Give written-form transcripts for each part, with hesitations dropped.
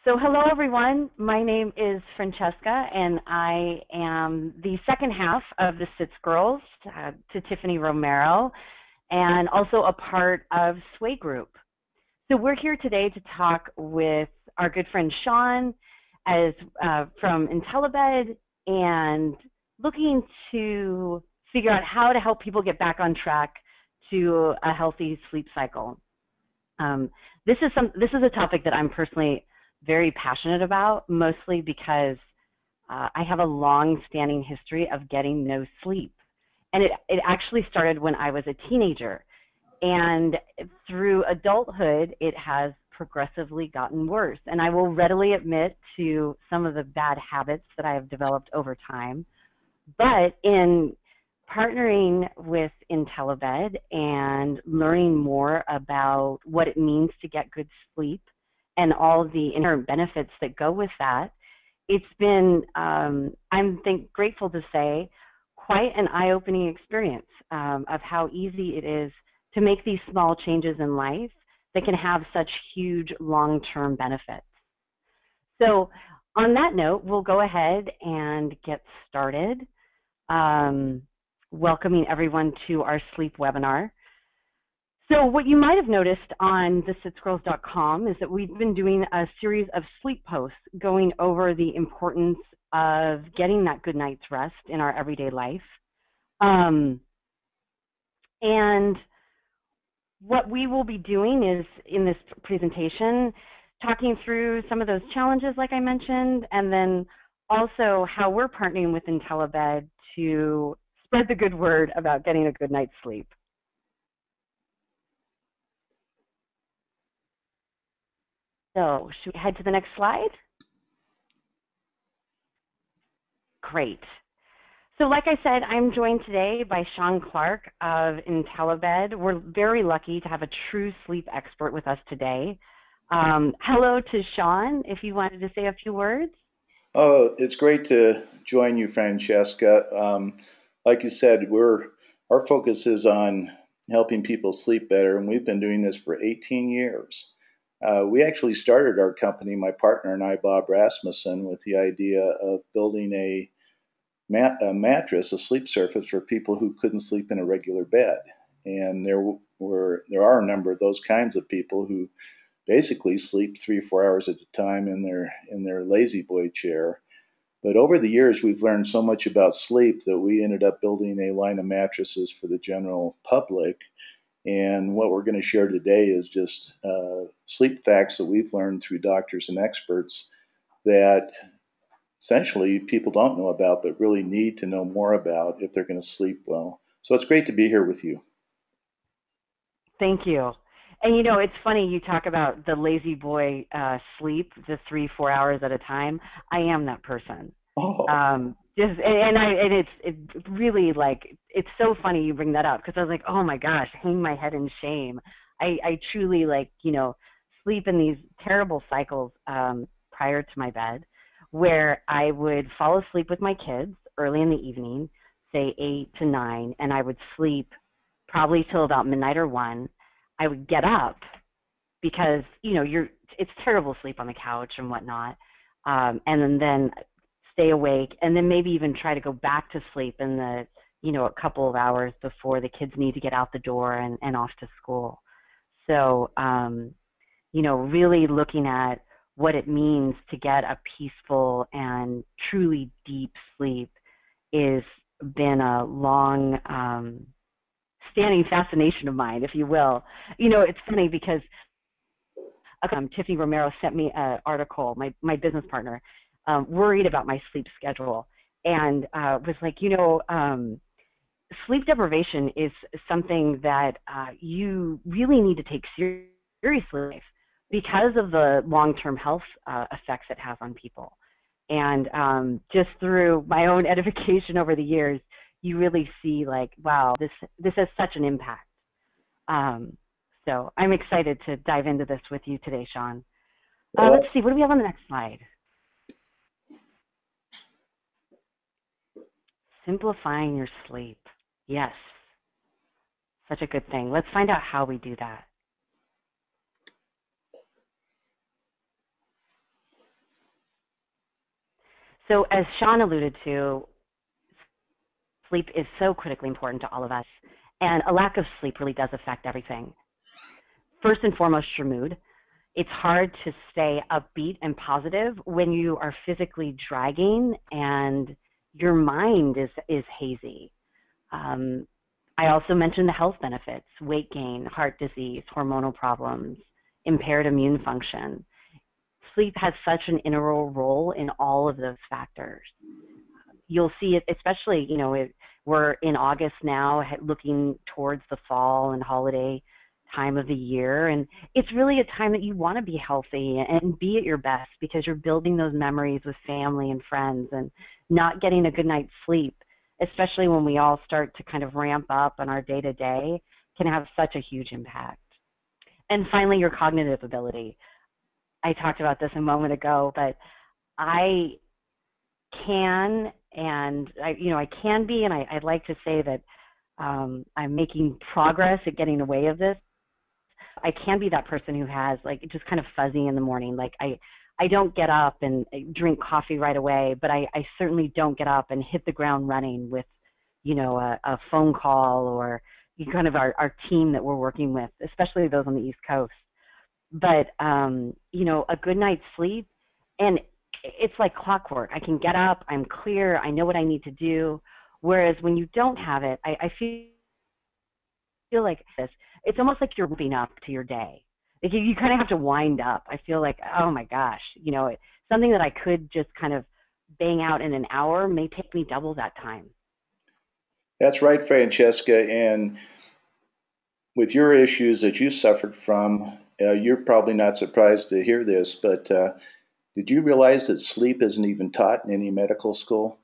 So hello, everyone. My name is Francesca, and I am the second half of the SITS Girls to Tiffany Romero, and also a part of Sway Group. So we're here today to talk with our good friend Shawn from intelliBED, and looking to figure out how to help people get back on track to a healthy sleep cycle. This is a topic that I'm personally very passionate about, mostly because I have a long-standing history of getting no sleep. And it actually started when I was a teenager. And through adulthood, it has progressively gotten worse. And I will readily admit to some of the bad habits that I have developed over time. But in partnering with intelliBED and learning more about what it means to get good sleep and all the inherent benefits that go with that, it's been, I'm grateful to say, quite an eye-opening experience of how easy it is to make these small changes in life that can have such huge long-term benefits. So on that note, we'll go ahead and get started. Welcoming everyone to our sleep webinar. So what you might have noticed on thesitsgirls.com is that we've been doing a series of sleep posts going over the importance of getting that good night's rest in our everyday life. And what we will be doing is, in this presentation, talking through some of those challenges like I mentioned, and then also how we're partnering with intelliBED to spread the good word about getting a good night's sleep. So should we head to the next slide? Great. So like I said, I'm joined today by Shawn Clark of intelliBED. We're very lucky to have a true sleep expert with us today. Hello to Shawn, if you wanted to say a few words. Oh, it's great to join you, Francesca. Like you said, our focus is on helping people sleep better, and we've been doing this for 18 years. We actually started our company, my partner and I, Bob Rasmussen, with the idea of building a mattress, a sleep surface for people who couldn't sleep in a regular bed. And there are a number of those kinds of people who basically sleep 3 or 4 hours at a time in their lazy boy chair. But over the years, we've learned so much about sleep that we ended up building a line of mattresses for the general public. And what we're going to share today is just sleep facts that we've learned through doctors and experts that essentially people don't know about, but really need to know more about if they're going to sleep well. So it's great to be here with you. Thank you. And you know, it's funny you talk about the lazy boy sleep, the 3-4 hours at a time. I am that person. Oh. It's really like, it's so funny you bring that up, because I was like, oh my gosh, hang my head in shame. I truly, like, you know, sleep in these terrible cycles prior to my bed, where I would fall asleep with my kids early in the evening, say 8 to 9, and I would sleep probably till about midnight or 1. I would get up because, you know, it's terrible sleep on the couch and whatnot, and then stay awake, and then maybe even try to go back to sleep in the, you know, a couple of hours before the kids need to get out the door and off to school. So, you know, really looking at what it means to get a peaceful and truly deep sleep has been a long standing fascination of mine, if you will. You know, it's funny because Tiffany Romero sent me an article, my business partner, worried about my sleep schedule, and was like, you know, sleep deprivation is something that you really need to take seriously because of the long-term health effects it has on people. And just through my own edification over the years, you really see, like, wow, this has such an impact. So I'm excited to dive into this with you today, Shawn. Let's see, what do we have on the next slide? Simplifying your sleep. Yes, such a good thing. Let's find out how we do that. So, as Shawn alluded to, sleep is so critically important to all of us, and a lack of sleep really does affect everything. First and foremost, your mood. It's hard to stay upbeat and positive when you are physically dragging and your mind is hazy. Um, I also mentioned the health benefits: weight gain, heart disease, hormonal problems, impaired immune function. Sleep has such an integral role in all of those factors. You'll see it, especially, we're in August now, looking towards the fall and holiday time of the year. And it's really a time that you want to be healthy and be at your best because you're building those memories with family and friends, and not getting a good night's sleep, especially when we all start to kind of ramp up on our day to day, can have such a huge impact. And finally, your cognitive ability. I talked about this a moment ago, but I can, and I can be, and I'd like to say that I'm making progress at getting away of this. I can be that person who has like just kind of fuzzy in the morning. Like I don't get up and drink coffee right away, but I certainly don't get up and hit the ground running with, a phone call or kind of our team that we're working with, especially those on the East Coast. But a good night's sleep, and it's like clockwork. I can get up, I'm clear, I know what I need to do. Whereas when you don't have it, I feel like this. It's almost like you're waking up to your day. Like you kind of have to wind up. I feel like, oh my gosh, something that I could just kind of bang out in an hour may take me double that time. That's right, Francesca. And with your issues that you suffered from, you're probably not surprised to hear this, but did you realize that sleep isn't even taught in any medical school?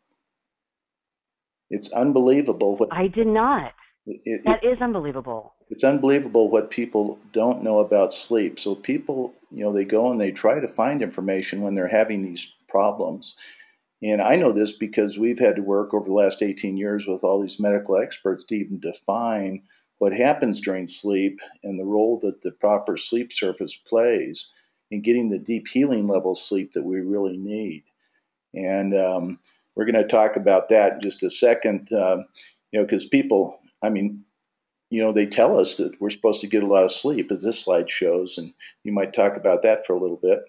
It's unbelievable what I did not. it, That is unbelievable. it's unbelievable what people don't know about sleep. So people, they go and they try to find information when they're having these problems. And I know this because we've had to work over the last 18 years with all these medical experts to even define what happens during sleep and the role that the proper sleep surface plays in getting the deep healing level sleep that we really need. And we're going to talk about that in just a second, because people, I mean, they tell us that we're supposed to get a lot of sleep, as this slide shows, and you might talk about that for a little bit.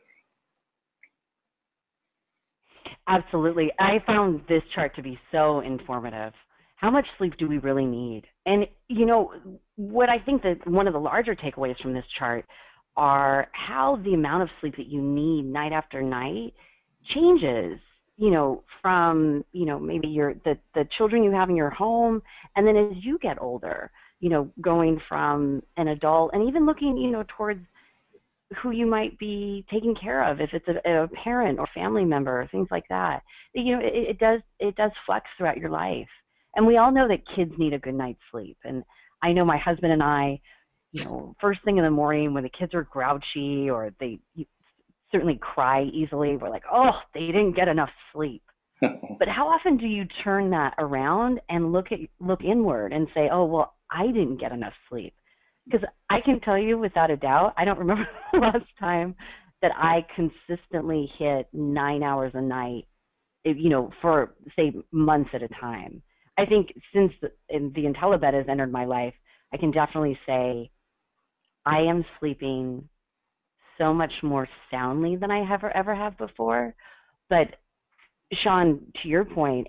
Absolutely. I found this chart to be so informative. How much sleep do we really need? And, what I think that one of the larger takeaways from this chart are how the amount of sleep that you need night after night changes, from, maybe the children you have in your home, and then as you get older, going from an adult and even looking, towards who you might be taking care of, if it's a parent or family member, things like that. It does flex throughout your life, and we all know that kids need a good night's sleep. And I know my husband and I, first thing in the morning when the kids are grouchy or they certainly cry easily, we're like, oh, they didn't get enough sleep. But how often do you turn that around and look inward and say, oh, well, I didn't get enough sleep? Because I can tell you without a doubt, I don't remember the last time that I consistently hit 9 hours a night, for say months at a time. I think since the intelliBED has entered my life, I can definitely say I am sleeping so much more soundly than I ever have before. But Shawn, to your point,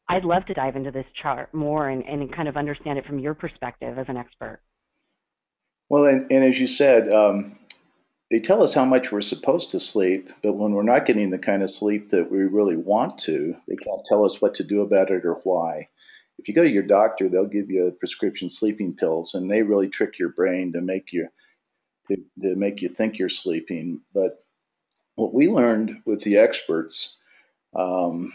I'd love to dive into this chart more and kind of understand it from your perspective as an expert. Well, and as you said, they tell us how much we're supposed to sleep, but when we're not getting the kind of sleep that we really want to, they can't tell us what to do about it or why. If you go to your doctor, they'll give you a prescription sleeping pills, and they really trick your brain to make you think you're sleeping. But what we learned with the experts, um,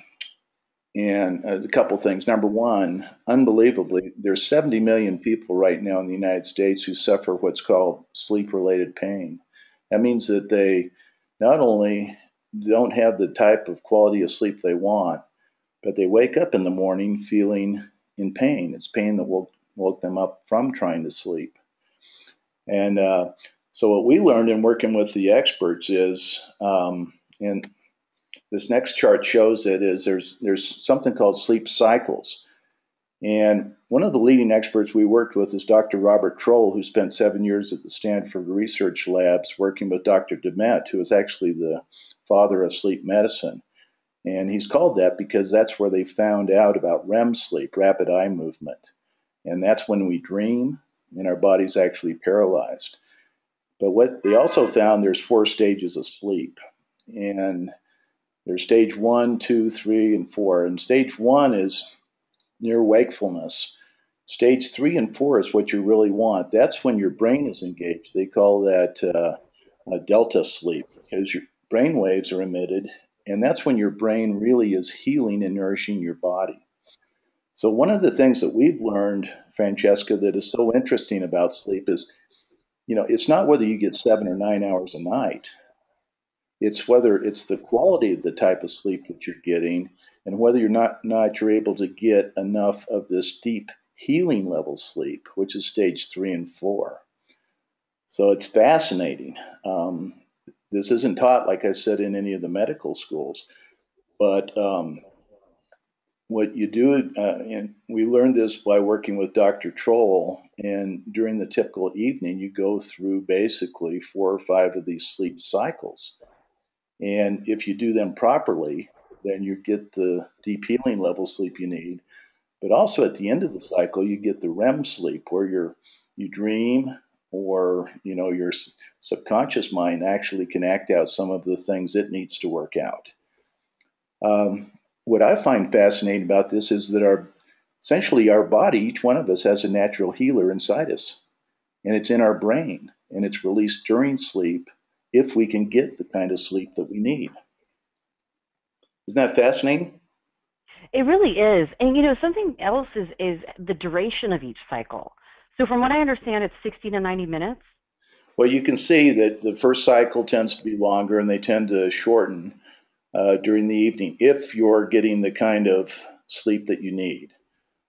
and a couple things. Number one, unbelievably, there's 70 million people right now in the United States who suffer what's called sleep-related pain. That means that they not only don't have the type of quality of sleep they want, but they wake up in the morning feeling in pain. It's pain that woke them up from trying to sleep. And so what we learned in working with the experts is, and this next chart shows it is there's something called sleep cycles. And one of the leading experts we worked with is Dr. Robert Troll, who spent 7 years at the Stanford Research Labs working with Dr. Demet, who is actually the father of sleep medicine. And he's called that because that's where they found out about REM sleep, rapid eye movement. And that's when we dream and our body's actually paralyzed. But what they also found, there's 4 stages of sleep. And there's stage 1, 2, 3, and 4. And stage 1 is near wakefulness. Stage 3 and 4 is what you really want. That's when your brain is engaged. They call that a delta sleep because your brain waves are emitted, and that's when your brain really is healing and nourishing your body. So one of the things that we've learned, Francesca, that is so interesting about sleep is, it's not whether you get 7 or 9 hours a night. It's whether it's the quality of the type of sleep that you're getting and whether you're able to get enough of this deep healing level sleep, which is stage 3 and 4. So it's fascinating. This isn't taught, like I said, in any of the medical schools, but what you do, and we learned this by working with Dr. Troll, and during the typical evening, you go through basically 4 or 5 of these sleep cycles. And if you do them properly, then you get the deep healing level sleep you need. But also at the end of the cycle, you get the REM sleep where you dream, or your subconscious mind actually can act out some of the things it needs to work out. What I find fascinating about this is that essentially our body, each one of us has a natural healer inside us, and it's in our brain, and it's released during sleep if we can get the kind of sleep that we need. Isn't that fascinating? It really is. And something else is the duration of each cycle. So from what I understand, it's 60 to 90 minutes. Well, you can see that the first cycle tends to be longer and they tend to shorten during the evening if you're getting the kind of sleep that you need.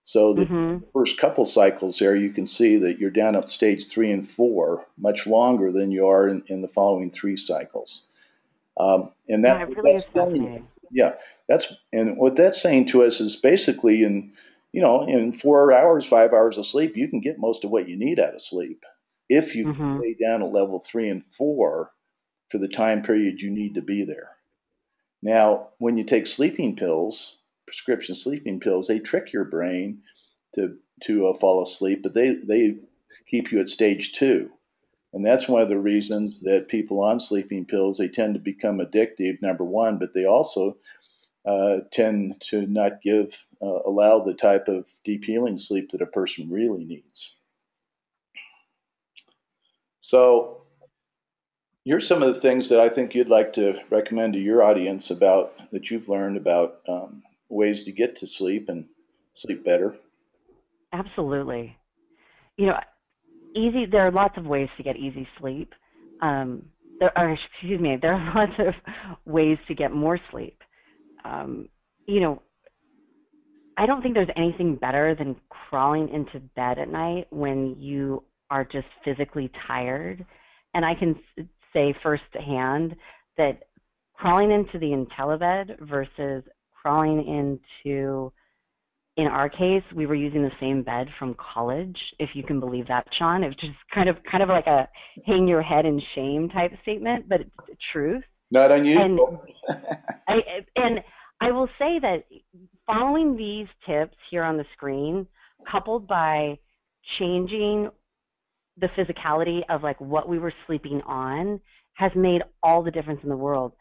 So the first couple cycles there, you can see that you're down at stage 3 and 4 much longer than you are in the following 3 cycles. And Yeah, it really is fascinating. And what that's saying to us is basically in 4 hours, 5 hours of sleep, you can get most of what you need out of sleep if you stay down at level 3 and 4 for the time period you need to be there. Now, when you take sleeping pills, prescription sleeping pills, they trick your brain to fall asleep, but they keep you at stage 2. And that's one of the reasons that people on sleeping pills, they tend to become addictive, number one, but they also tend to not allow the type of deep healing sleep that a person really needs. So here's some of the things that I think you'd like to recommend to your audience that you've learned about ways to get to sleep and sleep better. Absolutely. There are lots of ways to get easy sleep. There are lots of ways to get more sleep. I don't think there's anything better than crawling into bed at night when you are just physically tired. And I can say firsthand that crawling into the intelliBED versus crawling into, in our case, we were using the same bed from college, if you can believe that, Shawn. It was just kind of like a hang your head in shame type statement, but it's the truth. Not unusual. And I will say that following these tips here on the screen, coupled by changing the physicality of like what we were sleeping on, has made all the difference in the world.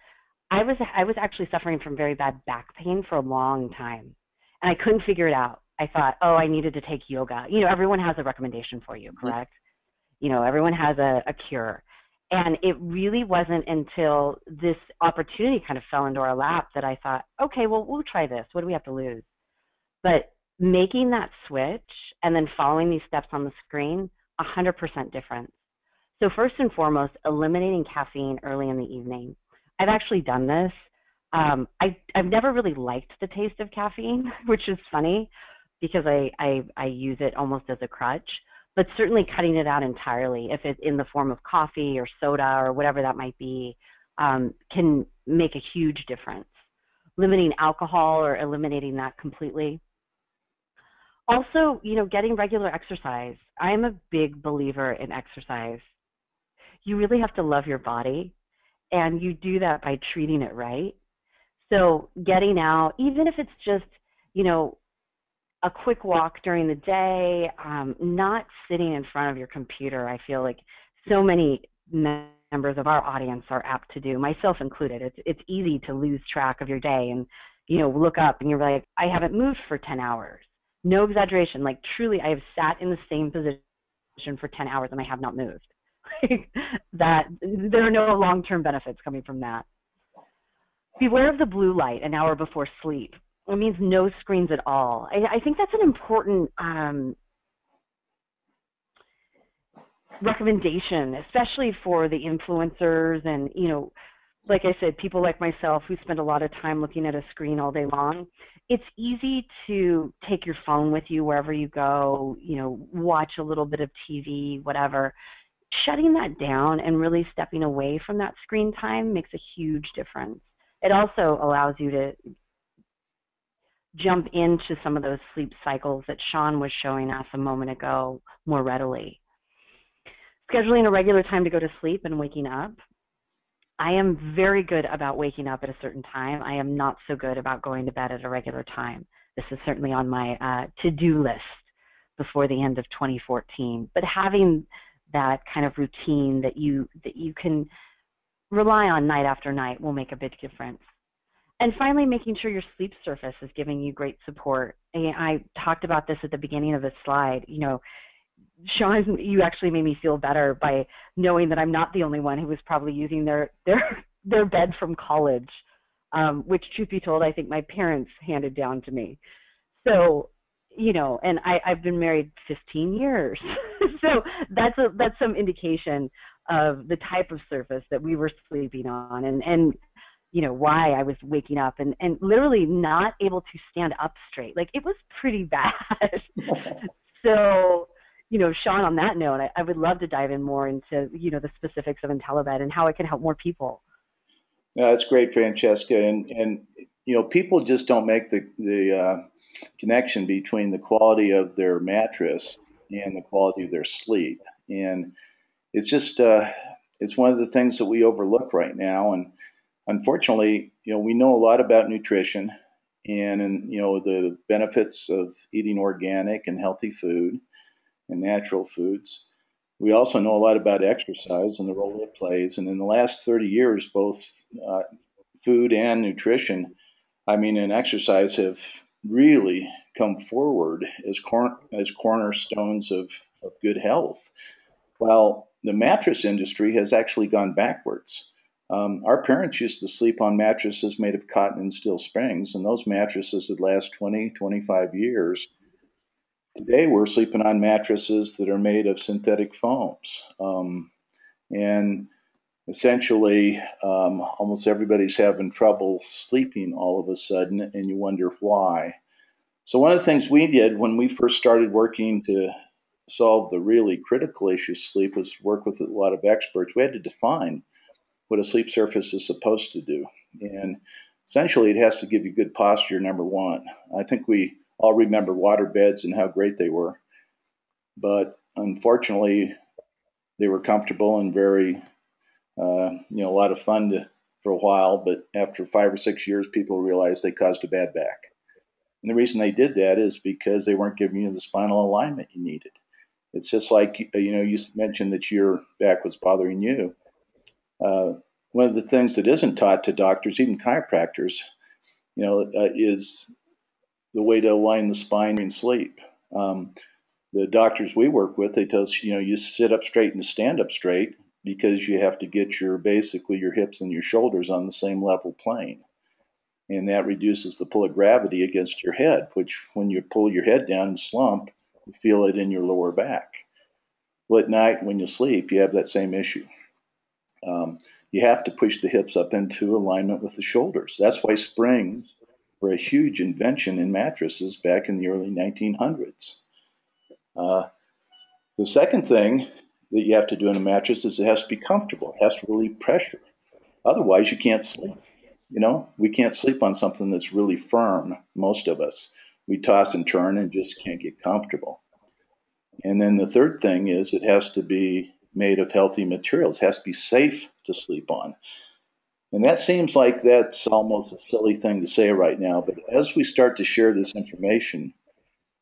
I was actually suffering from very bad back pain for a long time, and I couldn't figure it out. I thought, oh, I needed to take yoga. Everyone has a recommendation for you, correct? Everyone has a cure. And it really wasn't until this opportunity kind of fell into our lap that I thought, okay, well, we'll try this. What do we have to lose? But making that switch and then following these steps on the screen, 100% difference. So first and foremost, eliminating caffeine early in the evening. I've actually done this. I've never really liked the taste of caffeine, which is funny because I use it almost as a crutch, but certainly cutting it out entirely, if it's in the form of coffee or soda or whatever that might be, can make a huge difference. limiting alcohol or eliminating that completely. Also, getting regular exercise. I am a big believer in exercise. You really have to love your body, and you do that by treating it right. So getting out, even if it's just, you know, a quick walk during the day, not sitting in front of your computer. I feel like so many members of our audience are apt to do, myself included. It's easy to lose track of your day and look up and you're like, I haven't moved for 10 hours. No exaggeration. Like truly, I have sat in the same position for 10 hours and I have not moved. That there are no long-term benefits coming from that. Beware of the blue light an hour before sleep. It means no screens at all. I think that's an important recommendation, especially for the influencers and, like I said, people like myself who spend a lot of time looking at a screen all day long. It's easy to take your phone with you wherever you go, watch a little bit of TV, whatever. Shutting that down and really stepping away from that screen time makes a huge difference. It also allows you to jump into some of those sleep cycles that Shawn was showing us a moment ago more readily. Scheduling a regular time to go to sleep and waking up. I am very good about waking up at a certain time. I am not so good about going to bed at a regular time. This is certainly on my to-do list before the end of 2014. But having that kind of routine that you can rely on night after night will make a big difference. And finally, making sure your sleep surface is giving you great support. And I talked about this at the beginning of the slide. Shawn, you actually made me feel better by knowing that I'm not the only one who was probably using their bed from college, which, truth be told, I think my parents handed down to me. So, and I've been married 15 years, so that's some indication of the type of surface that we were sleeping on, and why I was waking up and literally not able to stand up straight. Like, it was pretty bad. So, Shawn, on that note, I would love to dive in more into, the specifics of intelliBED and how it can help more people. Yeah, that's great, Francesca. And people just don't make the connection between the quality of their mattress and the quality of their sleep. And it's just, it's one of the things that we overlook right now. And unfortunately, we know a lot about nutrition and the benefits of eating organic and healthy food and natural foods. We also know a lot about exercise and the role it plays. And in the last 30 years, both food and nutrition, and exercise have really come forward as cornerstones of good health. While the mattress industry has actually gone backwards. Our parents used to sleep on mattresses made of cotton and steel springs, and those mattresses would last 20, 25 years. Today, we're sleeping on mattresses that are made of synthetic foams. And essentially, almost everybody's having trouble sleeping all of a sudden, and you wonder why. So, one of the things we did when we first started working to solve the really critical issue of sleep was work with a lot of experts. We had to define what a sleep surface is supposed to do. And essentially, it has to give you good posture, number one. I think we all remember water beds and how great they were. But unfortunately, they were comfortable and very, a lot of fun for a while. But after 5 or 6 years, people realized they caused a bad back. And the reason they did that is because they weren't giving you the spinal alignment you needed. It's just like, you mentioned that your back was bothering you. One of the things that isn't taught to doctors, even chiropractors, is the way to align the spine during sleep. The doctors we work with, they tell us, you sit up straight and stand up straight because you have to get basically your hips and your shoulders on the same level plane. And that reduces the pull of gravity against your head, which when you pull your head down and slump, you feel it in your lower back. Well, at night when you sleep, you have that same issue. You have to push the hips up into alignment with the shoulders. That's why springs were a huge invention in mattresses back in the early 1900s. The second thing that you have to do in a mattress is it has to be comfortable. It has to relieve pressure. Otherwise, you can't sleep. We can't sleep on something that's really firm, most of us. We toss and turn and just can't get comfortable. And then the third thing is it has to be made of healthy materials, it has to be safe to sleep on. And that seems like that's almost a silly thing to say right now, but as we start to share this information,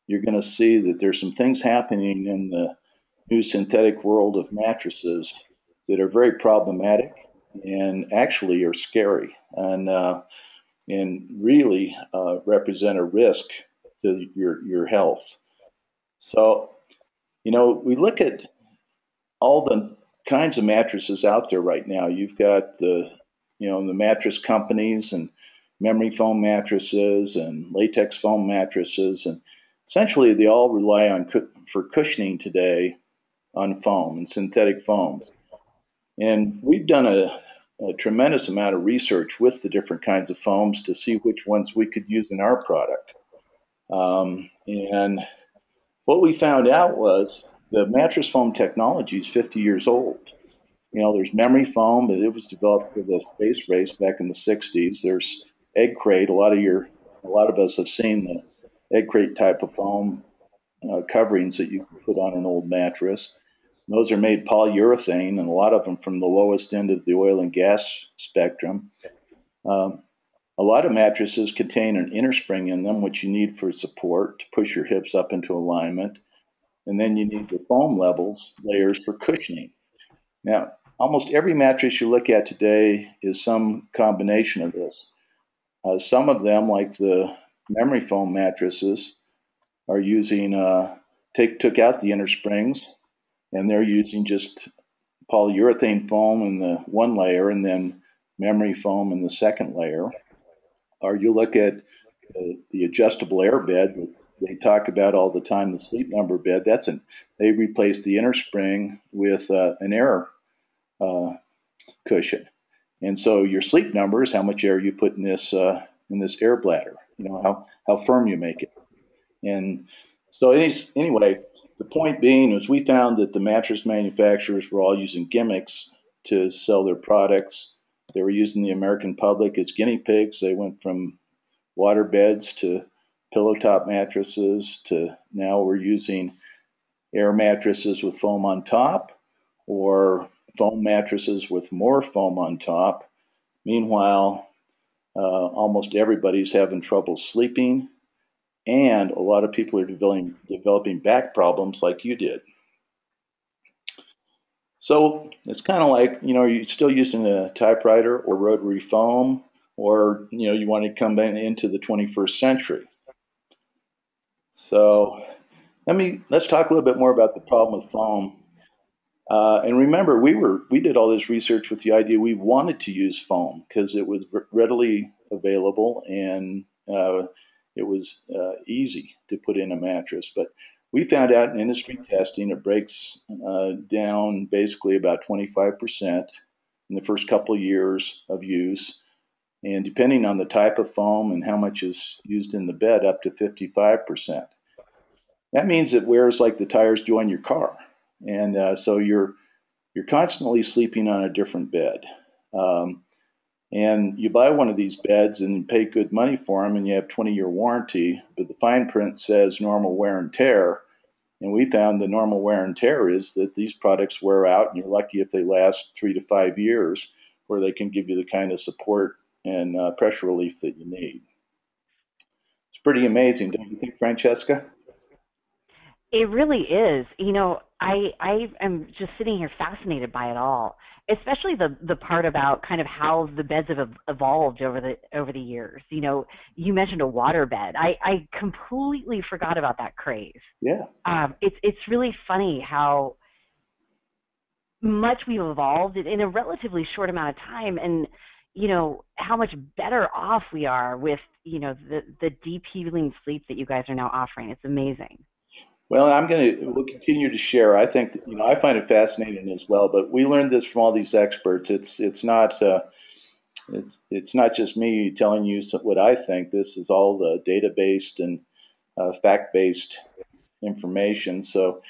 you're going to see that there's some things happening in the new synthetic world of mattresses that are very problematic and actually are scary and really represent a risk to your health. So, we look at all the kinds of mattresses out there right now. You've got the mattress companies and memory foam mattresses and latex foam mattresses, and essentially they all rely on for cushioning today on foam and synthetic foams. And we've done a tremendous amount of research with the different kinds of foams to see which ones we could use in our product. And what we found out was the mattress foam technology is 50 years old. There's memory foam, but it was developed for the space race back in the 60s. There's egg crate. A lot of us have seen the egg crate type of foam coverings that you can put on an old mattress. Those are made polyurethane, and a lot of them from the lowest end of the oil and gas spectrum. Um, a lot of mattresses contain an inner spring in them, which you need for support to push your hips up into alignment. And then you need the foam layers for cushioning. Now, almost every mattress you look at today is some combination of this. Some of them, like the memory foam mattresses, are using took out the inner springs, and they're using just polyurethane foam in the one layer, and then memory foam in the second layer. Or you look at the adjustable air bed that they talk about all the time, the sleep number bed. They replace the inner spring with an air uh, cushion. And so your sleep number is how much air you put in this air bladder. How firm you make it. And so anyway, the point being is we found that the mattress manufacturers were all using gimmicks to sell their products. They were using the American public as guinea pigs. They went from water beds to pillow top mattresses to now we're using air mattresses with foam on top or foam mattresses with more foam on top. Meanwhile, almost everybody's having trouble sleeping, and a lot of people are developing back problems like you did. So it's kind of like, are you still using a typewriter or rotary foam, or you want to come into the 21st century? So let's talk a little bit more about the problem with foam. And remember, we did all this research with the idea we wanted to use foam because it was readily available and it was easy to put in a mattress. But we found out in industry testing it breaks down basically about 25% in the first couple of years of use. And depending on the type of foam and how much is used in the bed, up to 55%. That means it wears like the tires do on your car. And so you're constantly sleeping on a different bed. Um, and you buy one of these beds and you pay good money for them and you have 20-year warranty, but the fine print says normal wear and tear. And we found the normal wear and tear is that these products wear out and you're lucky if they last 3 to 5 years where they can give you the kind of support and pressure relief that you need. It's pretty amazing, don't you think, Francesca? It really is. I am just sitting here fascinated by it all, especially the part about kind of how the beds have evolved over the years. You mentioned a water bed. I completely forgot about that craze. Yeah. It's really funny how much we've evolved in a relatively short amount of time, and how much better off we are with the deep healing sleep that you guys are now offering. It's amazing. Well, we'll continue to share. I think that, I find it fascinating as well, but we learned this from all these experts. It's not just me telling you what I think. This is all the data-based and fact-based information. So,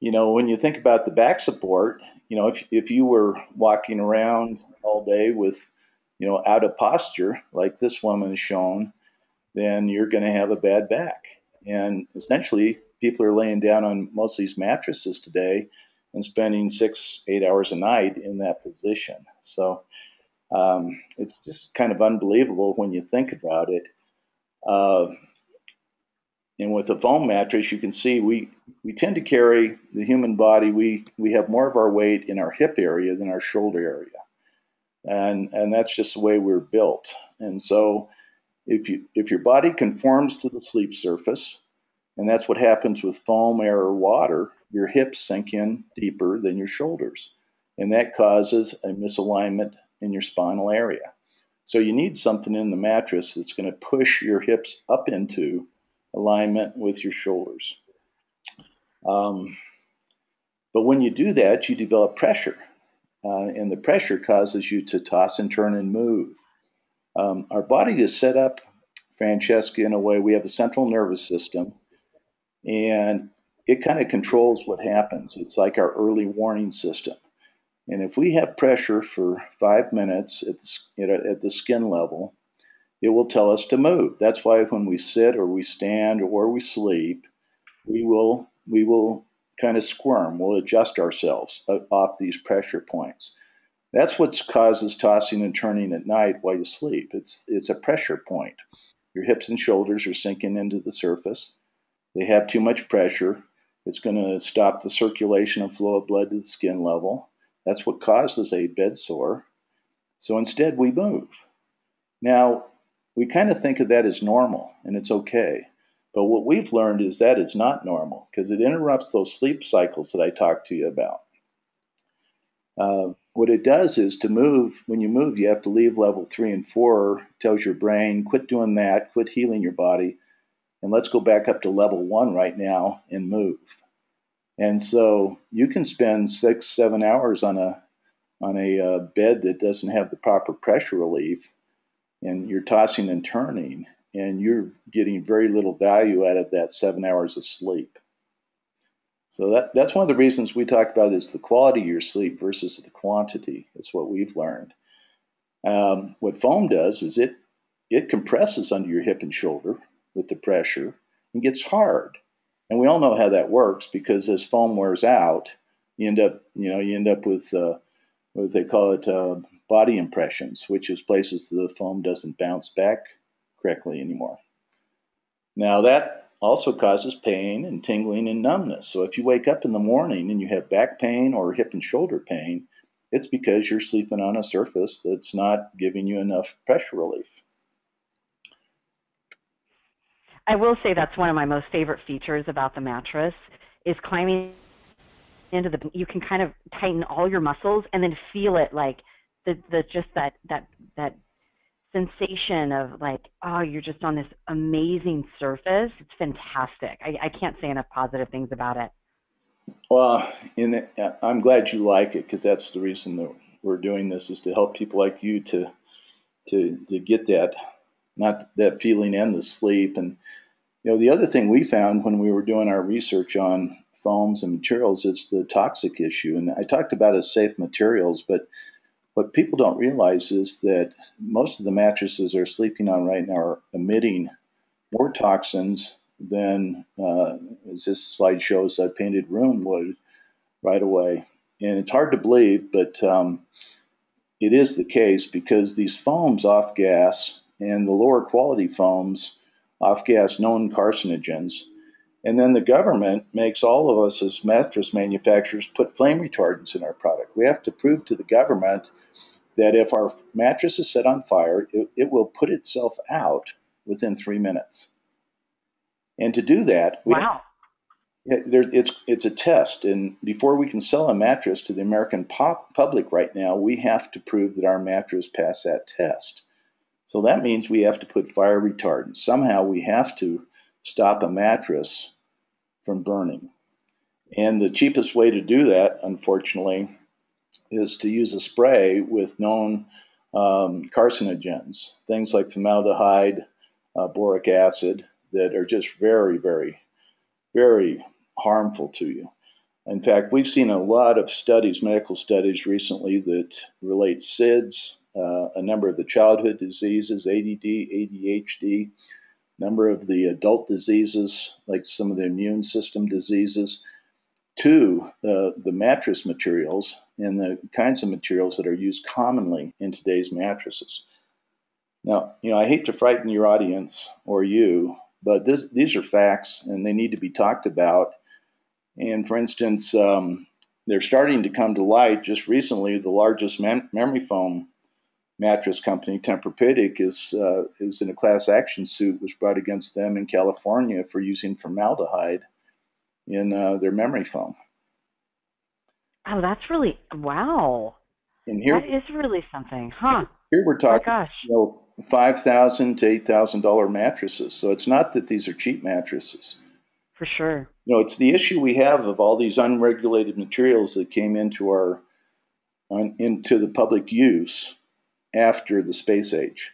when you think about the back support, if you were walking around all day with out of posture, like this woman has shown, then you're going to have a bad back. And essentially, people are laying down on most of these mattresses today and spending 6, 8 hours a night in that position. So it's just kind of unbelievable when you think about it. Uh, and with the foam mattress, you can see we tend to carry the human body. We have more of our weight in our hip area than our shoulder area, and that's just the way we're built. And so if your body conforms to the sleep surface, and that's what happens with foam, air, or water, your hips sink in deeper than your shoulders, and that causes a misalignment in your spinal area. So you need something in the mattress that's going to push your hips up into alignment with your shoulders. Um, but when you do that, you develop pressure, and the pressure causes you to toss and turn and move. Our body is set up, Francesca, in a way. We have a central nervous system, and it kind of controls what happens. It's like our early warning system. And if we have pressure for 5 minutes at the skin level, it will tell us to move. That's why when we sit or we stand or we sleep, we will kind of squirm. We'll adjust ourselves off these pressure points. That's what causes tossing and turning at night while you sleep. It's a pressure point. Your hips and shoulders are sinking into the surface. They have too much pressure. It's going to stop the circulation and flow of blood to the skin level. That's what causes a bed sore. So instead, we move. Now, we kind of think of that as normal, and it's okay. But what we've learned is that it's not normal because it interrupts those sleep cycles that I talked to you about. What it does is to move, when you move, you have to leave level 3 and 4, tells your brain, quit doing that, quit healing your body, and let's go back up to level 1 right now and move. And so you can spend 6, 7 hours on a bed that doesn't have the proper pressure relief, and you're tossing and turning, and you're getting very little value out of that 7 hours of sleep. So that's one of the reasons we talk about is the quality of your sleep versus the quantity. Is what we've learned. What foam does is it compresses under your hip and shoulder with the pressure and gets hard. And we all know how that works because as foam wears out, you end up with what they call it body impressions, which is places the foam doesn't bounce back correctly anymore. Now that also causes pain and tingling and numbness. So if you wake up in the morning and you have back pain or hip and shoulder pain, it's because you're sleeping on a surface that's not giving you enough pressure relief. I will say that's one of my most favorite features about the mattress is climbing into the, you can kind of tighten all your muscles and then feel it like just that sensation of like, oh, you're just on this amazing surface. It's fantastic. I can't say enough positive things about it. Well, I'm glad you like it because that's the reason that we're doing this is to help people like you to get that, not that feeling and the sleep. And the other thing we found when we were doing our research on foams and materials is the toxic issue. And I talked about as safe materials, but what people don't realize is that most of the mattresses they're sleeping on right now are emitting more toxins than, as this slide shows, a painted room would right away. And it's hard to believe, but it is the case because these foams off gas and the lower quality foams off gas known carcinogens. And then the government makes all of us as mattress manufacturers put flame retardants in our product. We have to prove to the government that if our mattress is set on fire, it will put itself out within 3 minutes. And to do that, Wow. it's a test. And before we can sell a mattress to the American public right now, we have to prove that our mattress passed that test. So that means we have to put fire retardant. Somehow we have to stop a mattress from burning. And the cheapest way to do that, unfortunately, is to use a spray with known carcinogens, things like formaldehyde, boric acid, that are just very, very, very harmful to you. In fact, we've seen a lot of studies, medical studies recently that relate SIDS, a number of the childhood diseases, ADD, ADHD, number of the adult diseases, like some of the immune system diseases, to the mattress materials and the kinds of materials that are used commonly in today's mattresses. Now, I hate to frighten your audience or you, but these are facts and they need to be talked about. And for instance, they're starting to come to light. Just recently, the largest memory foam mattress company, Tempur-Pedic, is in a class action suit was brought against them in California for using formaldehyde in their memory foam. Oh, that's really, wow. And That is really something, huh? here we're My talking, gosh. $5,000 to $8,000 mattresses. So it's not that these are cheap mattresses. For sure. It's the issue we have of all these unregulated materials that came into the public use after the space age.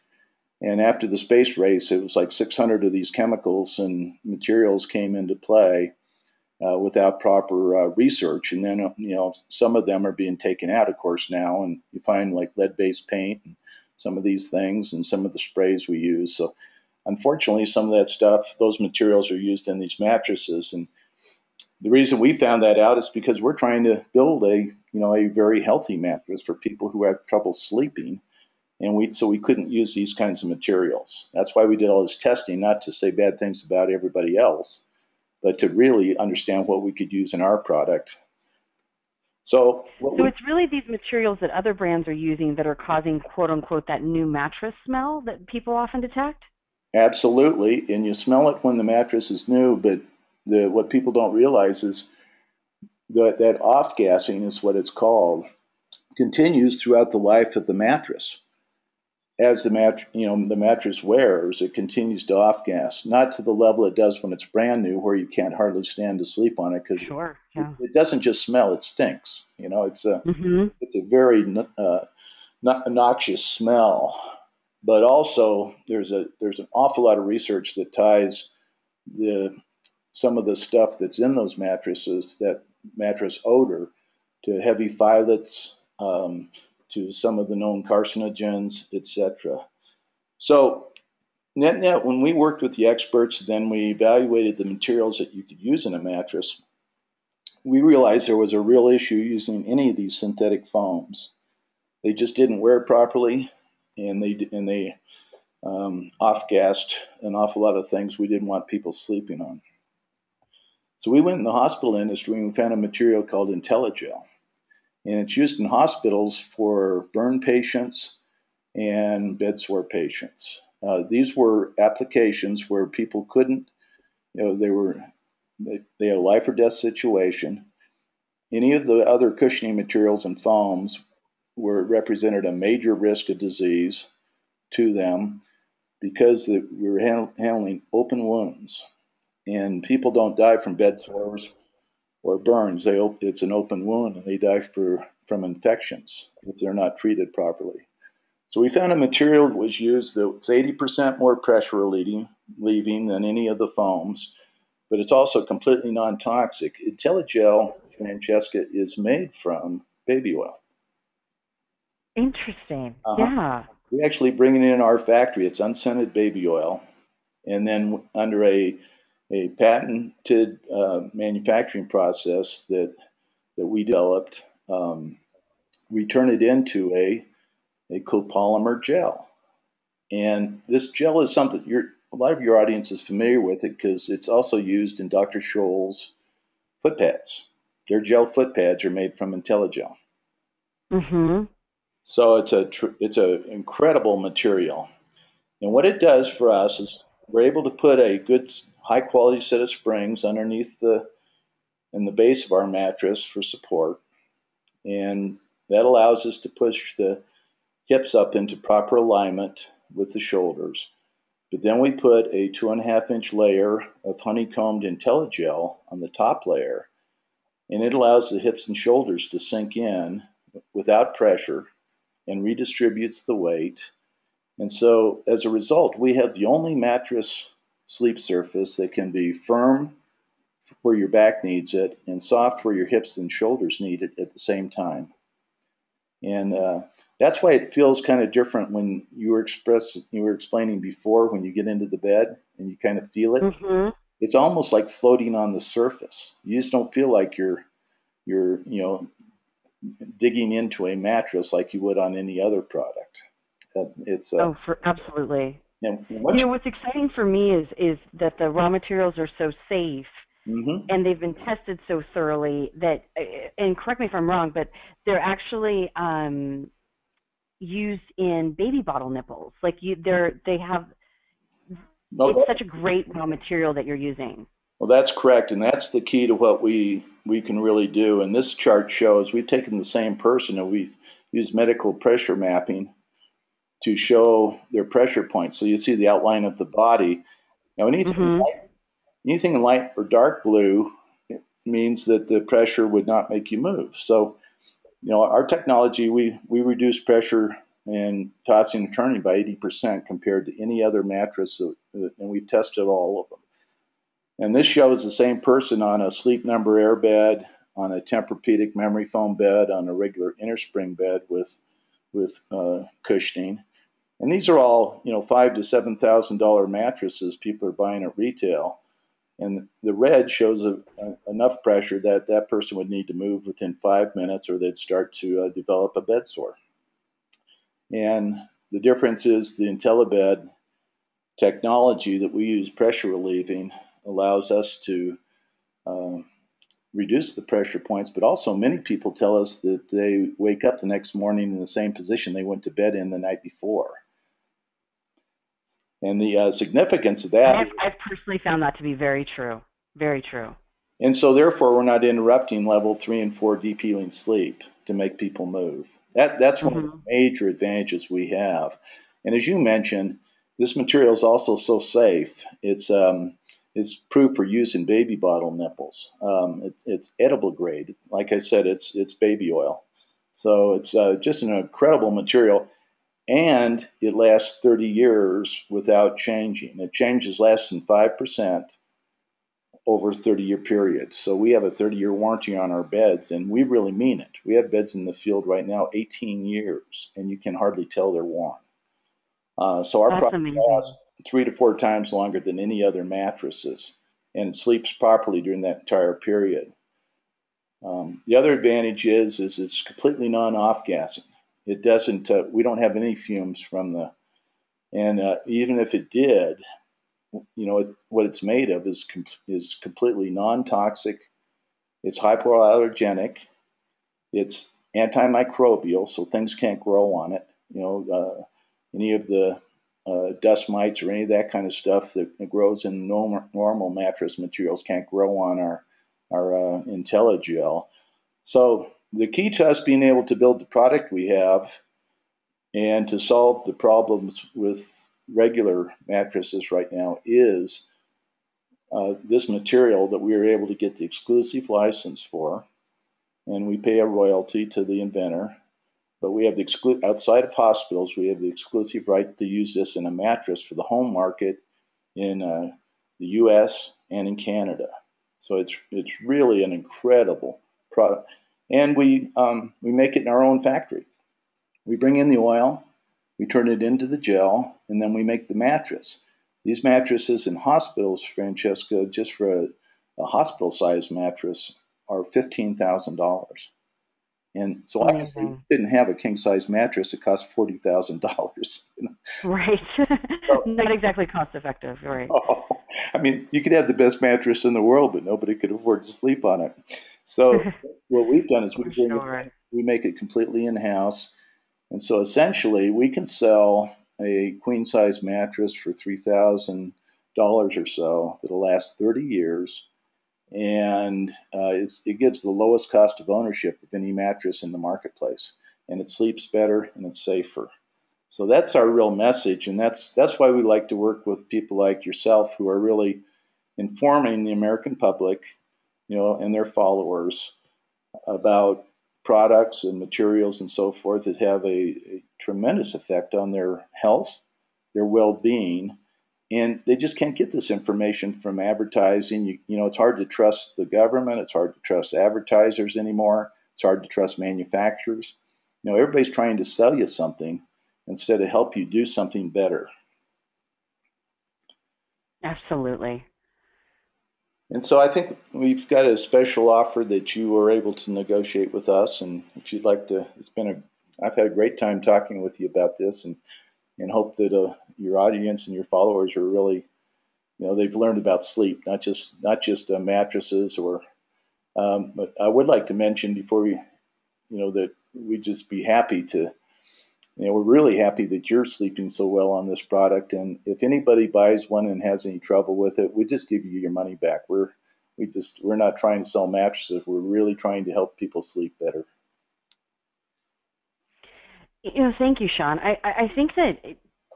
And after the space race, it was like 600 of these chemicals and materials came into play without proper research. And then, some of them are being taken out, of course, now. And you find like lead-based paint and some of these things and some of the sprays we use. So unfortunately, some of that stuff, those materials are used in these mattresses. And the reason we found that out is because we're trying to build a very healthy mattress for people who have trouble sleeping. And we couldn't use these kinds of materials. That's why we did all this testing, not to say bad things about everybody else, but to really understand what we could use in our product. So it's really these materials that other brands are using that are causing, quote unquote, that new mattress smell that people often detect? Absolutely. And you smell it when the mattress is new, but what people don't realize is that off-gassing is what it's called, continues throughout the life of the mattress. As the mattress wears, it continues to off-gas, not to the level it does when it's brand new, where you can't hardly stand to sleep on it because Sure, yeah. it doesn't just smell; it stinks. It's a very noxious smell. But also, there's an awful lot of research that ties some of the stuff that's in those mattresses, that mattress odor, to heavy phthalates, to some of the known carcinogens, etc. So net, when we worked with the experts, then we evaluated the materials that you could use in a mattress, we realized there was a real issue using any of these synthetic foams. They just didn't wear properly, and they off-gassed an awful lot of things we didn't want people sleeping on. So we went in the hospital industry and we found a material called intelliGEL. And it's used in hospitals for burn patients and bed sore patients. These were applications where people couldn't, they had a life or death situation. Any of the other cushioning materials and foams represented a major risk of disease to them because we were handling open wounds. And people don't die from bed sores or burns. It's an open wound, and they die from infections if they're not treated properly. So we found a material that was used that's 80% more pressure relieving than any of the foams, but it's also completely non-toxic. intelliGEL, Francesca, is made from baby oil. Interesting. Yeah. We actually bring it in our factory. It's unscented baby oil, and then under a patented manufacturing process that we developed, we turn it into a copolymer gel. And this gel is something a lot of your audience is familiar with it because it's also used in Dr. Scholl's foot pads. Their gel foot pads are made from intelliGEL. Mm-hmm. So it's an incredible material. And what it does for us is we're able to put a good high quality set of springs underneath in the base of our mattress for support. And that allows us to push the hips up into proper alignment with the shoulders. But then we put a 2.5-inch layer of honeycombed intelliGEL on the top layer, and it allows the hips and shoulders to sink in without pressure and redistributes the weight. And so as a result, we have the only mattress sleep surface that can be firm where your back needs it and soft where your hips and shoulders need it at the same time. And That's why it feels kind of different when you were explaining before when you get into the bed and you kind of feel it. Mhm. It's almost like floating on the surface. You just don't feel like you're digging into a mattress like you would on any other product. It's Oh, for absolutely. and You once know, what's exciting for me is that the raw materials are so safe mm-hmm. and they've been tested so thoroughly that, and correct me if I'm wrong, but they're actually used in baby bottle nipples. Like they have, no, it's such a great raw material that you're using. well, that's correct, and that's the key to what we can really do. And this chart shows we've taken the same person and we've used medical pressure mapping to show their pressure points. So you see the outline of the body. Now, Mhm. anything light or dark blue means that the pressure would not make you move. So, our technology, we reduce pressure and tossing and turning by 80% compared to any other mattress, and we've tested all of them. And this shows the same person on a Sleep Number Air bed, on a Tempur-Pedic memory foam bed, on a regular innerspring bed with cushioning. And these are all $5,000 to $7,000 mattresses people are buying at retail. And the red shows enough pressure that that person would need to move within 5 minutes, or they'd start to develop a bed sore. And the difference is the intelliBED technology that we use, pressure relieving, allows us to uh, reduce the pressure points, but also many people tell us that they wake up the next morning in the same position they went to bed in the night before. And the significance of that, I've personally found that to be very true. Very true. and so therefore we're not interrupting level 3 and 4 deep healing sleep to make people move. That's one of the Mhm. major advantages we have. And as you mentioned, this material is also so safe. It's approved for use in baby bottle nipples. It's edible grade. Like I said, it's baby oil. So it's just an incredible material, and it lasts 30 years without changing. It changes less than 5% over a 30-year period. So we have a 30-year warranty on our beds, and we really mean it. We have beds in the field right now 18 years, and you can hardly tell they're worn. So our That's product amazing. lasts 3 to 4 times longer than any other mattresses, and it sleeps properly during that entire period. The other advantage is it's completely non-off gassing. It doesn't. We don't have any fumes from the. And even if it did, what it's made of is completely non-toxic. It's hypoallergenic. It's antimicrobial, so things can't grow on it. Any of the dust mites or any of that kind of stuff that grows in normal mattress materials can't grow on our IntelliGel. So the key to us being able to build the product we have and to solve the problems with regular mattresses right now is this material that we are able to get the exclusive license for, and we pay a royalty to the inventor. But we have outside of hospitals, we have the exclusive right to use this in a mattress for the home market in the U.S. and in Canada. So it's really an incredible product, and we make it in our own factory. We bring in the oil, we turn it into the gel, and then we make the mattress. These mattresses in hospitals, Francesca, just for a hospital-sized mattress, are $15,000. And so obviously, we Amazing. didn't have a king-size mattress that cost $40,000. Right. So, Not exactly cost effective, right. oh, I mean, you could have the best mattress in the world, but nobody could afford to sleep on it. So what we've done is we For bring it sure. in, we make it completely in-house. And so essentially, we can sell a queen size mattress for $3,000 or so that'll last 30 years. And it gives the lowest cost of ownership of any mattress in the marketplace. And it sleeps better and it's safer. So that's our real message. And that's why we like to work with people like yourself who are really informing the American public, and their followers about products and materials and so forth that have a tremendous effect on their health, their well-being, and they just can't get this information from advertising. It's hard to trust the government. It's hard to trust advertisers anymore. It's hard to trust manufacturers. Everybody's trying to sell you something instead of help you do something better. Absolutely. And so I think we've got a special offer that you were able to negotiate with us. And if you'd like to, I've had a great time talking with you about this, and hope that your audience and your followers are really, they've learned about sleep, not just mattresses or. But I would like to mention before that we'd just be happy to. We're really happy that you're sleeping so well on this product. And if anybody buys one and has any trouble with it, we just give you your money back. We're not trying to sell mattresses. We're really trying to help people sleep better. Thank you, Shawn. I think that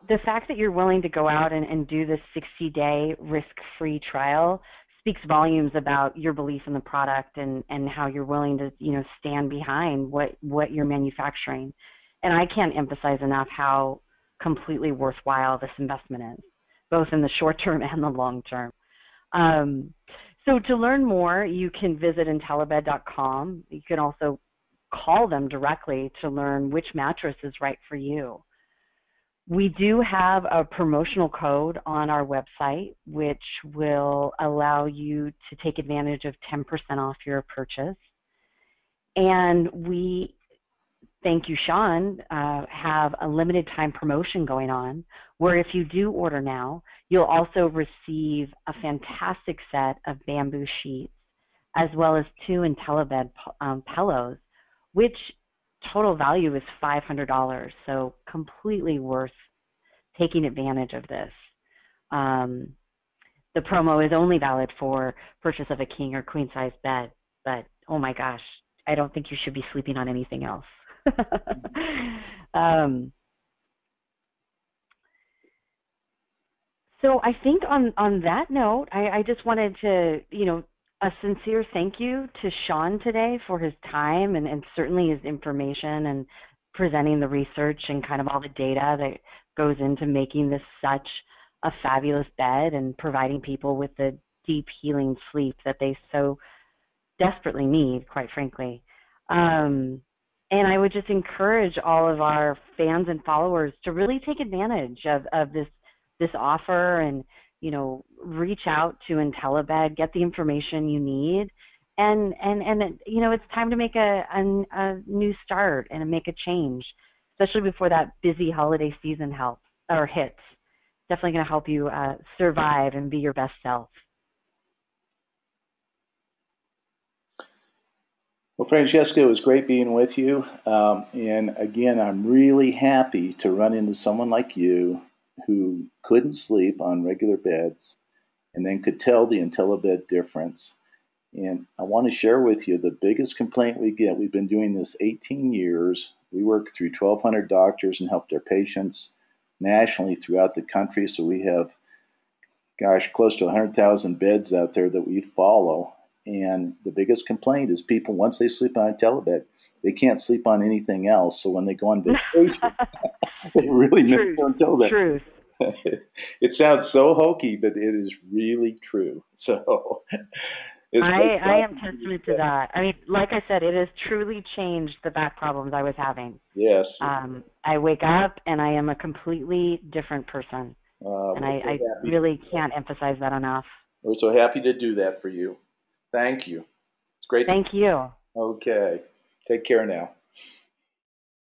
the fact that you're willing to go out and do this 60-day risk-free trial speaks volumes about your belief in the product and how you're willing to, stand behind what you're manufacturing. And I can't emphasize enough how completely worthwhile this investment is, both in the short term and the long term. So to learn more, you can visit intelliBED.com. You can also call them directly to learn which mattress is right for you. We do have a promotional code on our website, which will allow you to take advantage of 10% off your purchase. And we, thank you, Shawn, have a limited time promotion going on where if you do order now, you'll also receive a fantastic set of bamboo sheets as well as 2 intelliBED pillows, which total value is $500, so completely worth taking advantage of this. The promo is only valid for purchase of a king or queen size bed, but oh my gosh, I don't think you should be sleeping on anything else. So I think on that note, I just wanted to, a sincere thank you to Shawn today for his time and certainly his information and presenting the research and kind of all the data that goes into making this such a fabulous bed and providing people with the deep healing sleep that they so desperately need, quite frankly. And I would just encourage all of our fans and followers to really take advantage of this offer and, reach out to intelliBED, get the information you need, and it's time to make a new start and make a change, especially before that busy holiday season hits. Definitely going to help you survive and be your best self. Well, Francesca, it was great being with you. And again, I'm really happy to run into someone like you who couldn't sleep on regular beds and then could tell the intelliBED difference. And I want to share with you the biggest complaint we get. We've been doing this 18 years. We work through 1,200 doctors and help their patients nationally throughout the country. So we have, close to 100,000 beds out there that we follow. And the biggest complaint is people, once they sleep on intelliBED, they can't sleep on anything else. So when they go on vacation, they really miss their intelliBED. Truth. It sounds so hokey, but it is really true. So I am testament to that. I mean, like I said, it has truly changed the back problems I was having. Yes. I wake up and I am a completely different person. And I really can't emphasize that enough. We're so happy to do that for you. Thank you. It's great. Thank you. Okay. Take care now.